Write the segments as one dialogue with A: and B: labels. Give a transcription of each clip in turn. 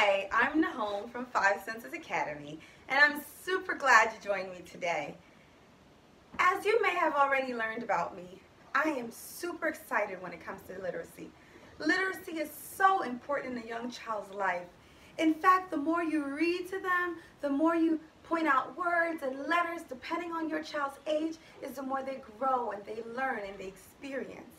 A: Hi, I'm Nahome from Five Senses Academy, and I'm super glad you joined me today. As you may have already learned about me, I am super excited when it comes to literacy. Literacy is so important in a young child's life. In fact, the more you read to them, the more you point out words and letters depending on your child's age, is the more they grow and they learn and they experience.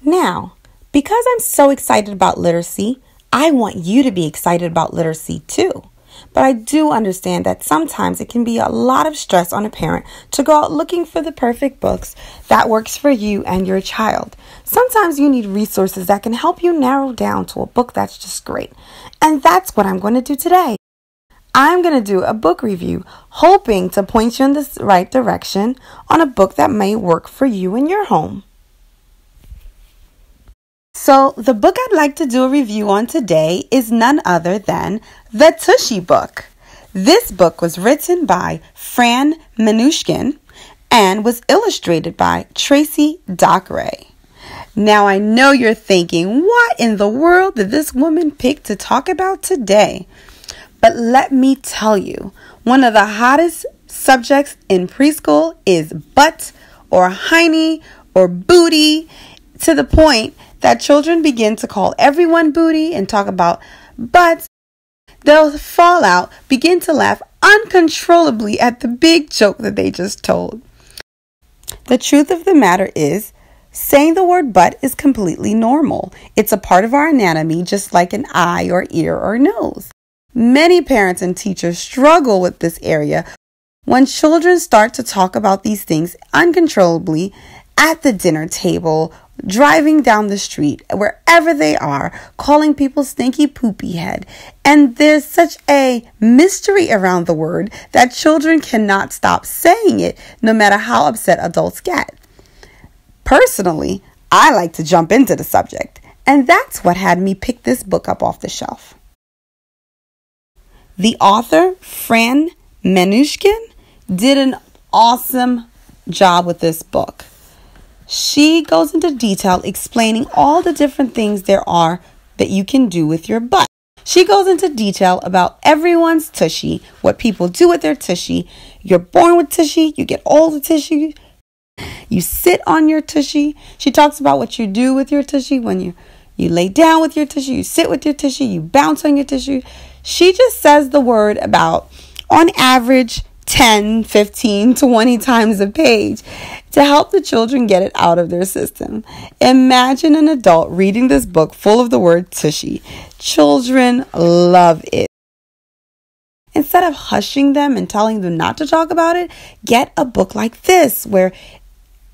B: Now, because I'm so excited about literacy, I want you to be excited about literacy too. But I do understand that sometimes it can be a lot of stress on a parent to go out looking for the perfect books that works for you and your child. Sometimes you need resources that can help you narrow down to a book that's just great. And that's what I'm going to do today. I'm going to do a book review, hoping to point you in the right direction on a book that may work for you in your home. So the book I'd like to do a review on today is none other than the Tushy book. This book was written by Fran Minushkin and was illustrated by Tracy Dockeray. Now I know you're thinking, what in the world did this woman pick to talk about today? But let me tell you, one of the hottest subjects in preschool is butt or hiney or booty, to the point that children begin to call everyone booty and talk about butts. They'll fall out, begin to laugh uncontrollably at the big joke that they just told. The truth of the matter is, saying the word butt is completely normal. It's a part of our anatomy, just like an eye or ear or nose. Many parents and teachers struggle with this area when children start to talk about these things uncontrollably at the dinner table, driving down the street, wherever they are, calling people stinky poopy head. And there's such a mystery around the word that children cannot stop saying it, no matter how upset adults get. Personally, I like to jump into the subject, and that's what had me pick this book up off the shelf. The author, Fran Minushkin, did an awesome job with this book. She goes into detail explaining all the different things there are that you can do with your butt. She goes into detail about everyone's tushy, what people do with their tushy. You're born with tushy, you get old with tushy, you sit on your tushy. She talks about what you do with your tushy when you lay down with your tushy, you sit with your tushy, you bounce on your tushy. She just says the word about, on average, 10, 15, 20 times a page to help the children get it out of their system. Imagine an adult reading this book full of the word tushy. Children love it. Instead of hushing them and telling them not to talk about it, get a book like this where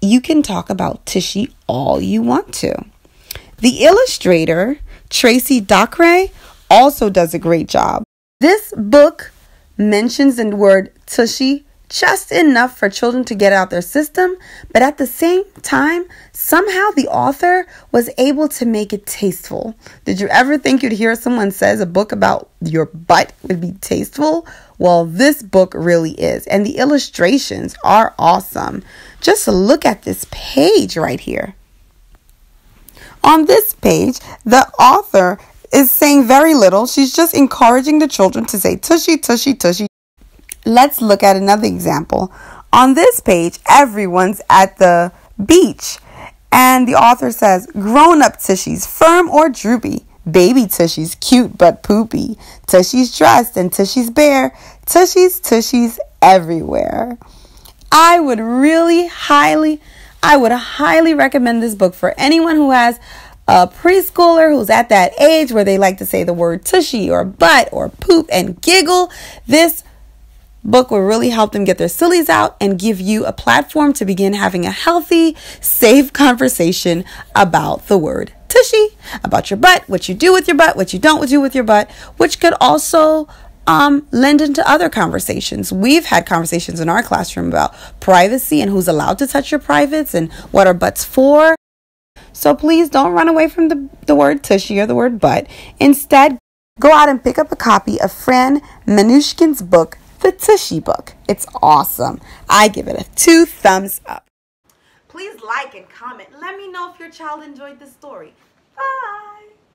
B: you can talk about tushy all you want to. The illustrator, Tracy Dockeray, also does a great job. This book mentions the word tushy just enough for children to get out their system, but at the same time, somehow the author was able to make it tasteful. Did you ever think you'd hear someone says a book about your butt would be tasteful? Well, this book really is, and the illustrations are awesome. Just look at this page right here. On this page, the author is saying very little. She's just encouraging the children to say tushy, tushy, tushy. Let's look at another example. On this page, everyone's at the beach, and the author says, grown-up tushies, firm or droopy. Baby tushies, cute but poopy. Tushies dressed and tushies bare. Tushies, tushies everywhere. I would highly recommend this book for anyone who has a preschooler who's at that age where they like to say the word tushy or butt or poop and giggle. This book will really help them get their sillies out and give you a platform to begin having a healthy, safe conversation about the word tushy, about your butt, what you do with your butt, what you don't do with your butt, which could also lend into other conversations. We've had conversations in our classroom about privacy and who's allowed to touch your privates and what are butts for. So please don't run away from the word tushy or the word butt. Instead, Go out and pick up a copy of Fran Manushkin's book, The Tushy Book. It's awesome. I give it a 2 thumbs up.
A: Please like and comment. Let me know if your child enjoyed this story.